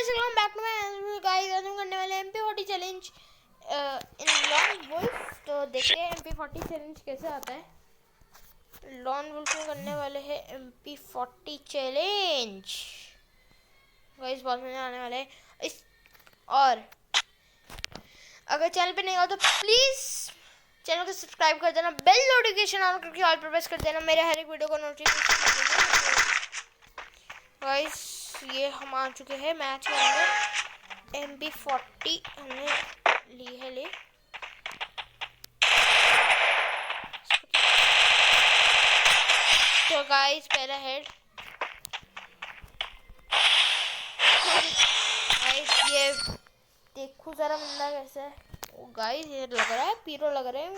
Guys, welcome back to my guys. आज हम करने वाले हैं MP40 challenge in lawn wolf. तो देखते हैं MP40 चैलेंज कैसे आता है। लॉन वुल्फ में करने वाले हैं MP40 चैलेंज गाइस, बहुत मजा आने वाला है इस। और अगर चैनल पे नहीं हो तो प्लीज चैनल को सब्सक्राइब कर देना, बेल नोटिफिकेशन ऑन करके ऑल पर प्रेस कर देना, मेरे हर एक वीडियो को नोटिफिकेशन गाइस। ये हम आ चुके हैं मैच के अंदर। MP40 हमने ली है। तो गाइस पहला हेड। गाइस ये देखो जरा बंदा कैसा है। ओ गाइस ये लग रहा है पीरो लग रहे हैं।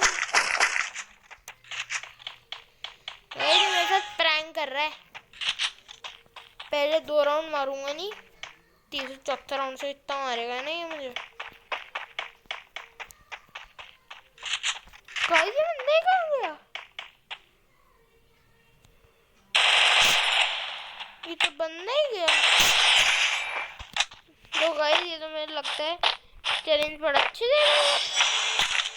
गाइस मेरे साथ प्रैंक कर रहा है। पहले 2 राउंड मारूंगा नहीं, तीसरे चौथा राउंड से इतना मारेगा नहीं मुझे। गाइस ये बंदा कहाँ गया? ये तो बंदा ही गया। तो गाइस ये तो मुझे लगता है चैलेंज बड़ा अच्छे दे रहा है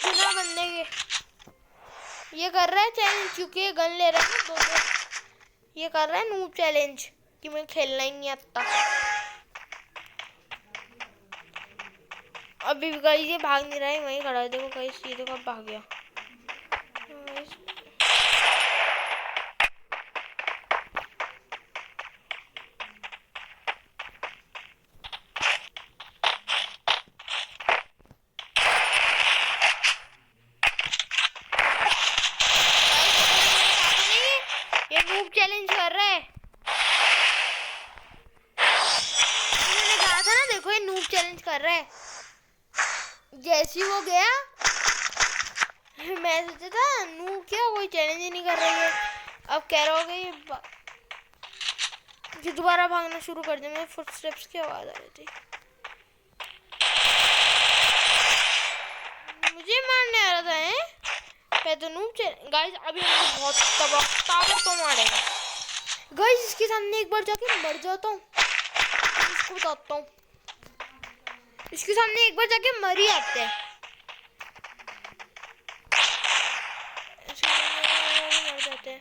बिना बंदे के। ये कर रहा है चैलेंज क्योंकि गन ले रहा है दो। ये कर रहा है नूब चैलेंज कि मैं खेलना ही नहीं आता। अभी भी गाइस ये भाग नहीं रहा है, वहीं खड़ा है। देखो गाइस ये देखो भाग गया। ये नूब चैलेंज कर रहा है। मैंने कहा था ना, देखो ये नूब चैलेंज कर रहा है। जैसे ही वो गया मैं सोचा था नूब क्या कोई चैलेंज ही नहीं कर रही है। अब कह रहा होगा ये दोबारा भागना शुरू कर दे। मेरे फुटस्टेप्स की आवाज आ रही थी। मुझे मारने आ रहा था है। मैं तो नूब गाइस अभी मुझे बहुत ताबड़ तो मारेगा। गाइस इसके सामने एक बार जाके मर जाता हूँ, इसको बताता हूँ। इसके सामने एक बार जाके मर ही आते हैं। मर जाते हैं।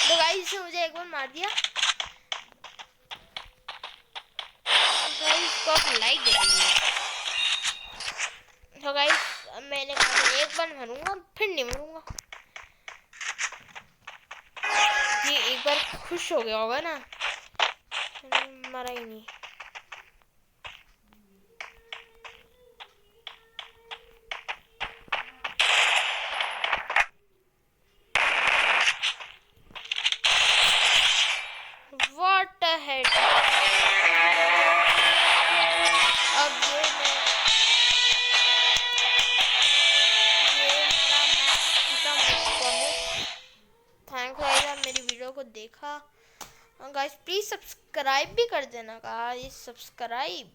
तो गाइस इसने मुझे एक बार मार दिया। गाइस को आप लाइक दे दीजिए। तो गाइस मैंने कहा एक बार मरूंगा फिर नहीं मरूंगा। ये एक बार खुश हो गया होगा ना, मरा ही नहीं। What a head! अब ये हमारा मैच खत्म हो चुका है। थैंक गाइस आप मेरी वीडियो को देखा। गाइस प्लीज सब्सक्राइब भी कर देना गाइस, सब्सक्राइब।